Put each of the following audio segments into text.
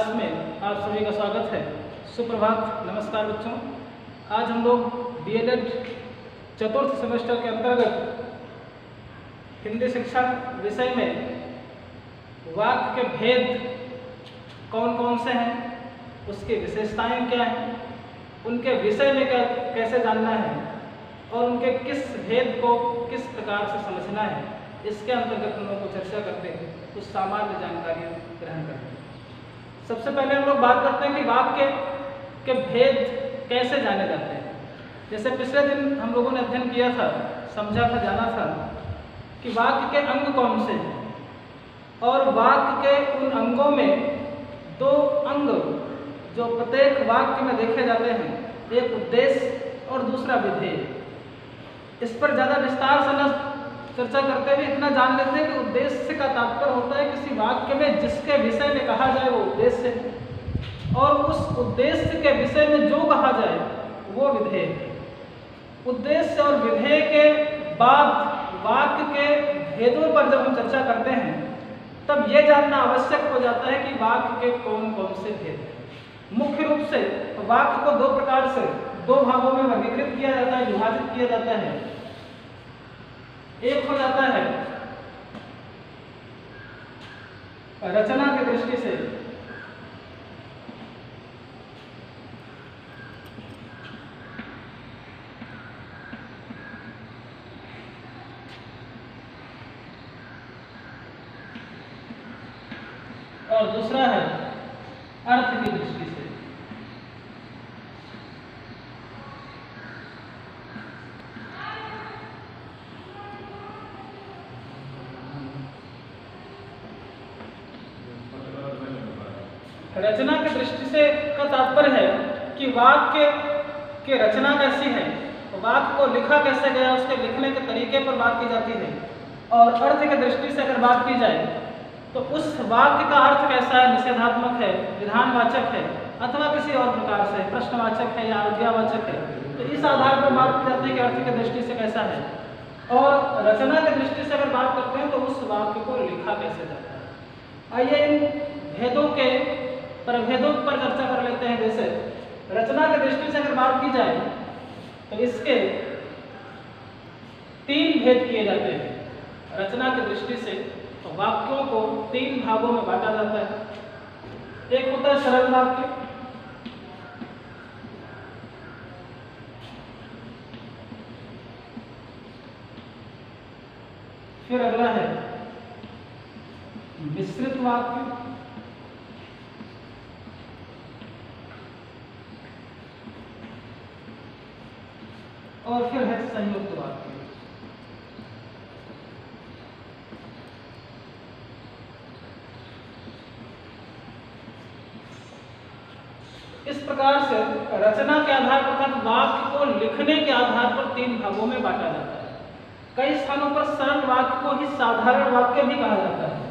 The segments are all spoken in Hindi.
क्लास में आप सभी का स्वागत है। सुप्रभात, नमस्कार बच्चों। आज हम लोग डीएलएड चतुर्थ सेमेस्टर के अंतर्गत हिंदी शिक्षा विषय में वाक्य के भेद कौन कौन से हैं, उसकी विशेषताएं क्या हैं, उनके विषय में कैसे जानना है और उनके किस भेद को किस प्रकार से समझना है, इसके अंतर्गत हम लोग को चर्चा करते हैं, कुछ सामान्य जानकारियाँ ग्रहण करते हैं। सबसे पहले हम लोग बात करते हैं कि वाक्य के भेद कैसे जाने जाते हैं। जैसे पिछले दिन हम लोगों ने अध्ययन किया था, समझा था, जाना था कि वाक्य के अंग कौन से हैं और वाक्य के उन अंगों में दो अंग जो प्रत्येक वाक्य में देखे जाते हैं, एक उद्देश्य और दूसरा विधेय। इस पर ज़्यादा विस्तार से न चर्चा करते हुए इतना जान लेते हैं कि उद्देश्य का तात्पर्य होता है किसी वाक्य में जिसके विषय में कहा जाए वो उद्देश्य है और उस उद्देश्य के विषय में जो कहा जाए वो विधेय है। उद्देश्य और विधेय के बाद वाक्य के भेदों पर जब हम चर्चा करते हैं तब ये जानना आवश्यक हो जाता है कि वाक्य के कौन कौन से भेद हैं। मुख्य रूप से वाक्य को दो प्रकार से दो भागों में वर्गीकृत किया जाता है, विभाजित किया जाता है। एक हो जाता है रचना की दृष्टि से, और दूसरा है अर्थ की दृष्टि से। रचना की दृष्टि से का तात्पर्य है कि वाक्य की रचना कैसी है, वाक्य को लिखा कैसे गया, उसके लिखने के तरीके पर बात की जाती है। और अर्थ की दृष्टि से अगर बात की जाए तो उस वाक्य का अर्थ कैसा है, निषेधात्मक है, विधानवाचक है अथवा किसी और प्रकार से प्रश्नवाचक है या आज्ञावाचक है, तो इस आधार पर बात की जाती है कि अर्थ की दृष्टि से कैसा है। और रचना की दृष्टि से अगर बात करते हैं तो उस वाक्य को लिखा कैसे जाता है। आइए इन भेदों के प्रभेदों पर चर्चा कर लेते हैं। जैसे रचना की दृष्टि से अगर बात की जाए तो इसके तीन भेद किए जाते हैं। रचना की दृष्टि से तो वाक्यों को तीन भागों में बांटा जाता है। एक होता है सरल वाक्य, फिर अगला है मिश्रित वाक्य, और फिर है संयुक्त वाक्य। इस प्रकार से रचना के आधार पर वाक्य को लिखने के आधार पर तीन भागों में बांटा जाता है। कई स्थानों पर सरल वाक्य को ही साधारण वाक्य भी कहा जाता है।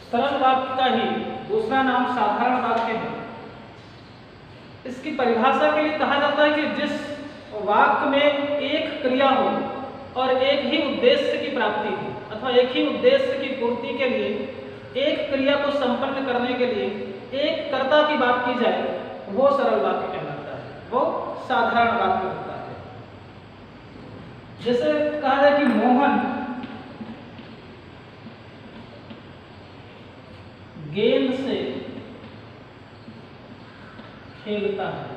सरल वाक्य का ही दूसरा नाम साधारण वाक्य है। इसकी परिभाषा के लिए कहा जाता है कि जिस वाक्य में एक क्रिया हो और एक ही उद्देश्य की प्राप्ति हो अथवा एक ही उद्देश्य की पूर्ति के लिए एक क्रिया को संपन्न करने के लिए एक कर्ता की बात की जाए, वो सरल वाक्य कहलाता है, वो साधारण वाक्य होता है। जैसे कहा जाए कि मोहन गेंद से खेलता है।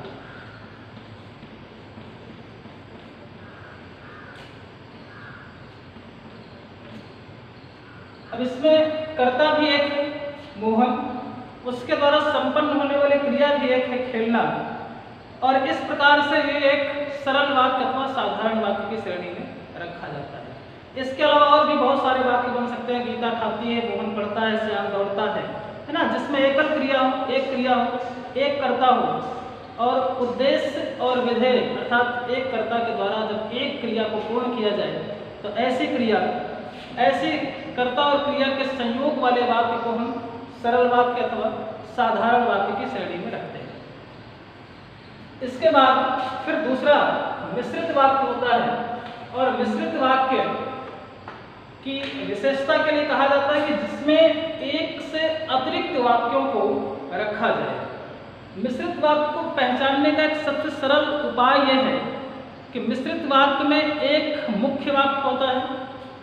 अब इसमें कर्ता भी एक है मोहन, उसके द्वारा संपन्न होने वाली क्रिया भी एक है खेलना, और इस प्रकार से ये एक सरल वाक्य अथवा साधारण वाक्य की श्रेणी में रखा जाता है। इसके अलावा और भी बहुत सारे वाक्य बन सकते हैं। गीता खाती है, मोहन पढ़ता है, श्याम दौड़ता है ना, जिसमें एकल क्रिया हो, एक क्रिया हो, एक कर्ता हो और उद्देश्य और विधेय अर्थात एक कर्ता के द्वारा जब एक क्रिया को पूर्ण किया जाए तो ऐसी कर्ता और क्रिया के संयोग वाले वाक्य को हम सरल वाक्य अथवा साधारण वाक्य की श्रेणी में रखते हैं। इसके बाद फिर दूसरा मिश्रित वाक्य होता है, और मिश्रित वाक्य की विशेषता के लिए कहा जाता है कि जिसमें एक से अतिरिक्त वाक्यों को रखा जाए। मिश्रित वाक्य को पहचानने का एक सबसे सरल उपाय यह है कि मिश्रित वाक्य में एक मुख्य वाक्य होता है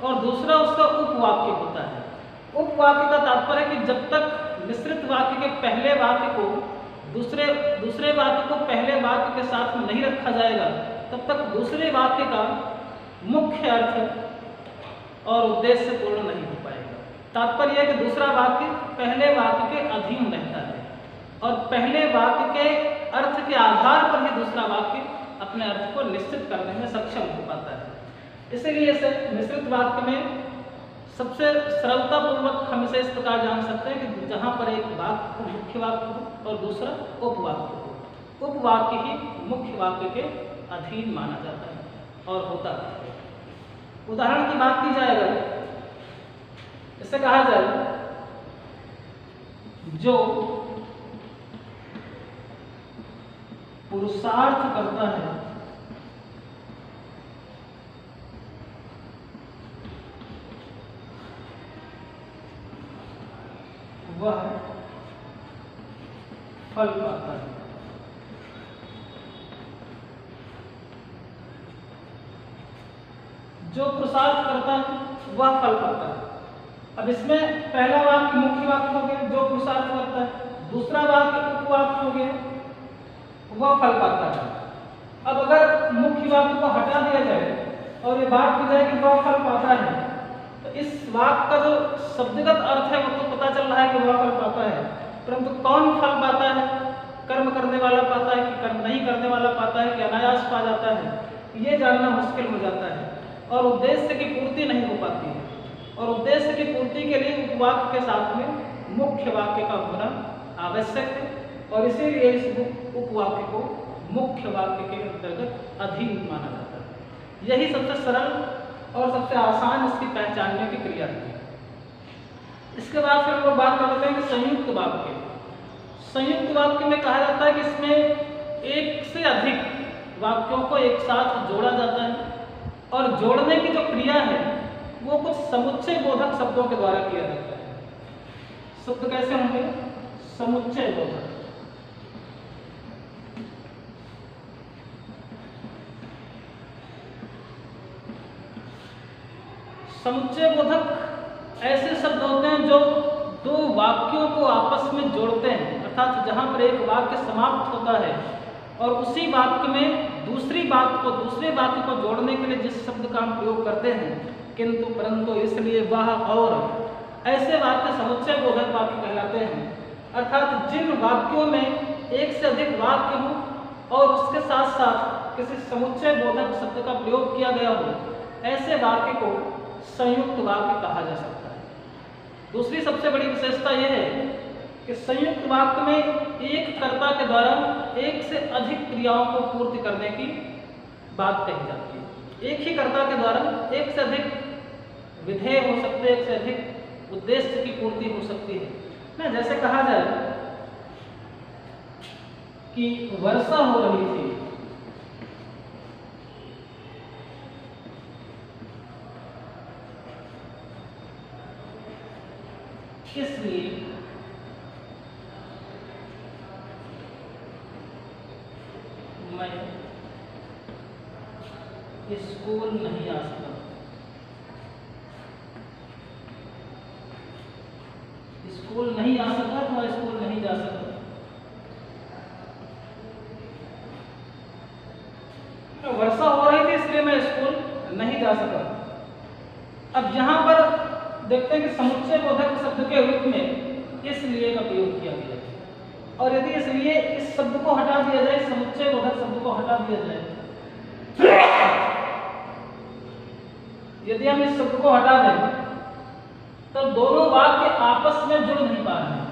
और दूसरा उसका उपवाक्य होता है। उपवाक्य का तात्पर्य है कि जब तक मिश्रित वाक्य के पहले वाक्य को दूसरे वाक्य को पहले वाक्य के साथ में नहीं रखा जाएगा, तब तक दूसरे वाक्य का मुख्य अर्थ और उद्देश्य पूर्ण नहीं हो पाएगा। तात्पर्य है कि दूसरा वाक्य पहले वाक्य के अधीन रहता है और पहले वाक्य के अर्थ के आधार पर ही दूसरा वाक्य अपने अर्थ को निश्चित करने में सक्षम हो पाता है। इसीलिए इसे मिश्रित वाक्य में सबसे सरलता पूर्वक हम इसे इस प्रकार जान सकते हैं कि जहाँ पर एक वाक्य मुख्य वाक्य हो और दूसरा उपवाक्य हो, उपवाक्य ही मुख्य वाक्य के अधीन माना जाता है और होता है। उदाहरण की बात की जाए अगर, इसे कहा जाए जो पुरुषार्थ करता है वह फल पाता है। जो पुरुषार्थ करता है वह फल पाता है। अब इसमें पहला वाक्य मुख्य वाक्य हो गया जो पुरुषार्थ करता है, दूसरा वाक्य उपवाक्य हो गया वह फल पाता है। अब अगर मुख्य वाक्य को हटा दिया जाए और ये बात की जाए कि वह फल पाता है, तो इस वाक्य का जो शब्दगत अर्थ है वो तो पता चल रहा है कि वह फल पाता है, परंतु कौन फल पाता है, कर्म करने वाला पाता है कि कर्म नहीं करने वाला पाता है कि अनायास पा जाता है, ये जानना मुश्किल हो जाता है और उद्देश्य की पूर्ति नहीं हो पाती है। और उद्देश्य की पूर्ति के लिए उपवाक्य के साथ में मुख्य वाक्य का होना आवश्यक है और इसीलिए इस उपवाक्य को मुख्य वाक्य के अंतर्गत अधीन माना जाता है। यही सबसे सरल और सबसे आसान इसकी पहचानने की क्रिया है। इसके बाद फिर हम लोग बात कर लेते हैं कि संयुक्त वाक्य। संयुक्त वाक्य में कहा जाता है कि इसमें एक से अधिक वाक्यों को एक साथ जोड़ा जाता है और जोड़ने की जो क्रिया है वो कुछ समुच्चय बोधक शब्दों के द्वारा किया जाता है। शब्द कैसे होंगे? समुच्चय बोधक। समुच्चय बोधक ऐसे शब्द होते हैं जो दो वाक्यों को आपस में जोड़ते हैं, अर्थात जहां पर एक वाक्य समाप्त होता है और उसी वाक्य में दूसरे वाक्य को जोड़ने के लिए जिस शब्द का हम प्रयोग करते हैं, किंतु परंतु इसलिए वह और, ऐसे वाक्य समुच्चय बोधक वाक्य कहलाते हैं। अर्थात जिन वाक्यों में एक से अधिक वाक्य हो और उसके साथ साथ किसी समुच्चय बोधक शब्द का प्रयोग किया गया हो, ऐसे वाक्य को संयुक्त वाक्य कहा जा सकता है। दूसरी सबसे बड़ी विशेषता यह है कि संयुक्त वाक्य में एक कर्ता के द्वारा एक से अधिक क्रियाओं को पूर्ति करने की बात कही जाती है। एक ही कर्ता के द्वारा एक से अधिक विधेय हो सकते हैं, एक से अधिक उद्देश्य की पूर्ति हो सकती है ना। जैसे कहा जाए कि वर्षा हो रही थी, इसलिए मैं स्कूल नहीं आ सका। स्कूल नहीं आ सका तो मैं स्कूल नहीं जा सका। वर्षा हो रही थी इसलिए मैं स्कूल नहीं जा सका। अब यहाँ पर देखते हैं कि समुच्चय बोधक शब्द के रूप में इसलिए का प्रयोग किया गया है, और यदि इसलिए इस शब्द को हटा दिया जाए, समुच्चय बोधक शब्द को हटा दिया जाए, यदि हम इस शब्द को हटा दें तो दोनों वाक्य आपस में जुड़ नहीं पा रहे हैं।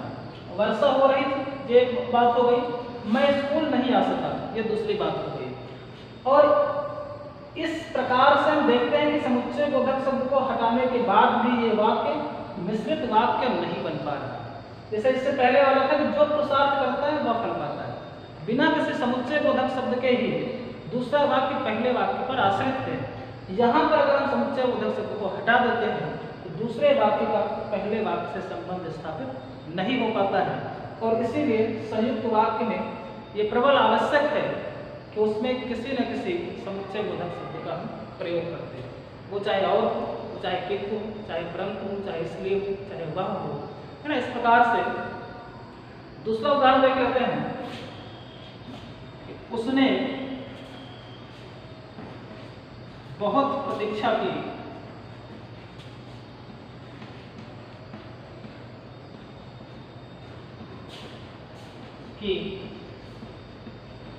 वर्षा हो रही थी ये बात हो गई, मैं स्कूल नहीं आ सका ये दूसरी बात हो गई। और इस प्रकार से हम देखते हैं कि समुच्चय बोधक शब्द को हटाने के बाद भी ये वाक्य मिश्रित वाक्य नहीं बन पा रहा। जैसे इससे पहले वाला था कि जो पुरुषार्थ करता है वह फल पाता है, बिना किसी समुच्चय बोधक शब्द के ही दूसरा वाक्य पहले वाक्य पर आश्रित है। यहाँ पर अगर हम समुच्चय बोधक शब्द को हटा देते हैं तो दूसरे वाक्य का पहले वाक्य से संबंध स्थापित नहीं हो पाता है, और इसीलिए संयुक्त वाक्य में ये प्रबल आवश्यक है कि उसमें किसी न किसी समुच्चय बोधक शब्द का हम प्रयोग करते हैं। वो चाहे और हो, चाहे किंतु, चाहे परंतु, चाहे इसलिए हो, चाहे वह हो, है ना। इस प्रकार से दूसरा उदाहरण देख लेते हैं कि उसने बहुत प्रतीक्षा की,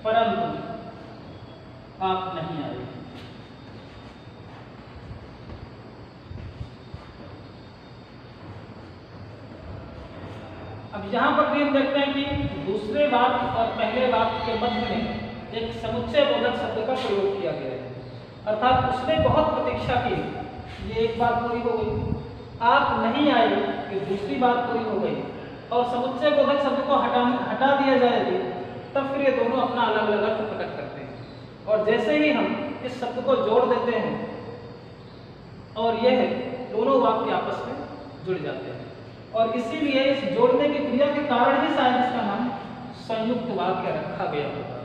परंतु आप नहीं आए। अब यहाँ पर भी हम देखते हैं कि दूसरे वाक्य और पहले वाक्य के मध्य में एक समुच्चय बोधक शब्द का प्रयोग किया गया है, अर्थात उसने बहुत प्रतीक्षा की, ये एक बात पूरी हो गई। आप नहीं आए, ये दूसरी बात पूरी हो गई, और समुच्चय बोधक शब्द को हटा दिया जाएगी, तब फिर ये दोनों अपना अलग अलग अर्थ प्रकट करते हैं। और जैसे ही हम इस शब्द को जोड़ देते हैं और यह दोनों वाक्य आपस में जुड़ जाते हैं, और इसीलिए इस जोड़ने की क्रिया के कारण ही शायद इसका नाम संयुक्त वाक्य रखा गया होगा।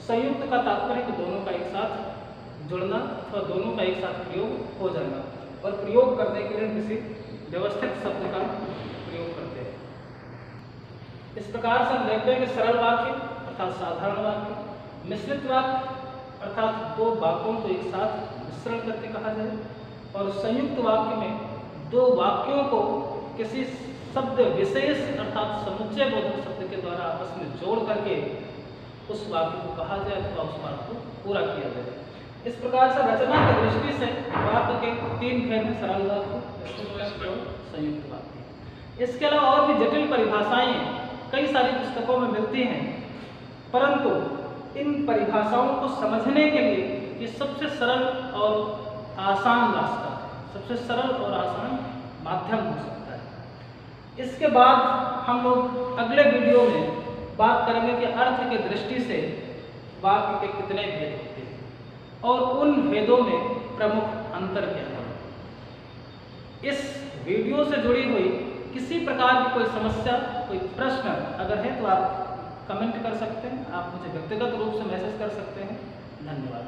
संयुक्त का तात्पर्य दोनों का एक साथ जुड़ना अथवा दोनों का एक साथ प्रयोग हो जाना, और प्रयोग करने के लिए किसी व्यवस्थित शब्द का प्रयोग करते हैं। इस प्रकार से हम देखते हैं कि सरल वाक्य अर्थात साधारण वाक्य, मिश्रित वाक्य अर्थात दो वाक्यों को एक साथ मिश्रण करके कहा जाए, और संयुक्त वाक्य में दो वाक्यों को किसी शब्द विशेष अर्थात समुच्चय बोधक शब्द के द्वारा आपस में जोड़ करके उस वाक्य को कहा जाए अथवा उस वाक्य को पूरा किया जाए। इस प्रकार से रचना की दृष्टि से वाक्य के तीन भेद हैं: सरल वाक्य, संयुक्त वाक्य। इसके अलावा और भी जटिल परिभाषाएं कई सारी पुस्तकों में मिलती हैं, परंतु इन परिभाषाओं को समझने के लिए ये सबसे सरल और आसान रास्ता है, सबसे सरल और आसान माध्यम हो सकता है। इसके बाद हम लोग अगले वीडियो में बात करेंगे कि अर्थ की दृष्टि से वाक्य के कितने भेद होते हैं और उन भेदों में प्रमुख अंतर क्या है। इस वीडियो से जुड़ी हुई किसी प्रकार की कोई समस्या, कोई प्रश्न अगर है तो आप कमेंट कर सकते हैं, आप मुझे व्यक्तिगत रूप से मैसेज कर सकते हैं। धन्यवाद।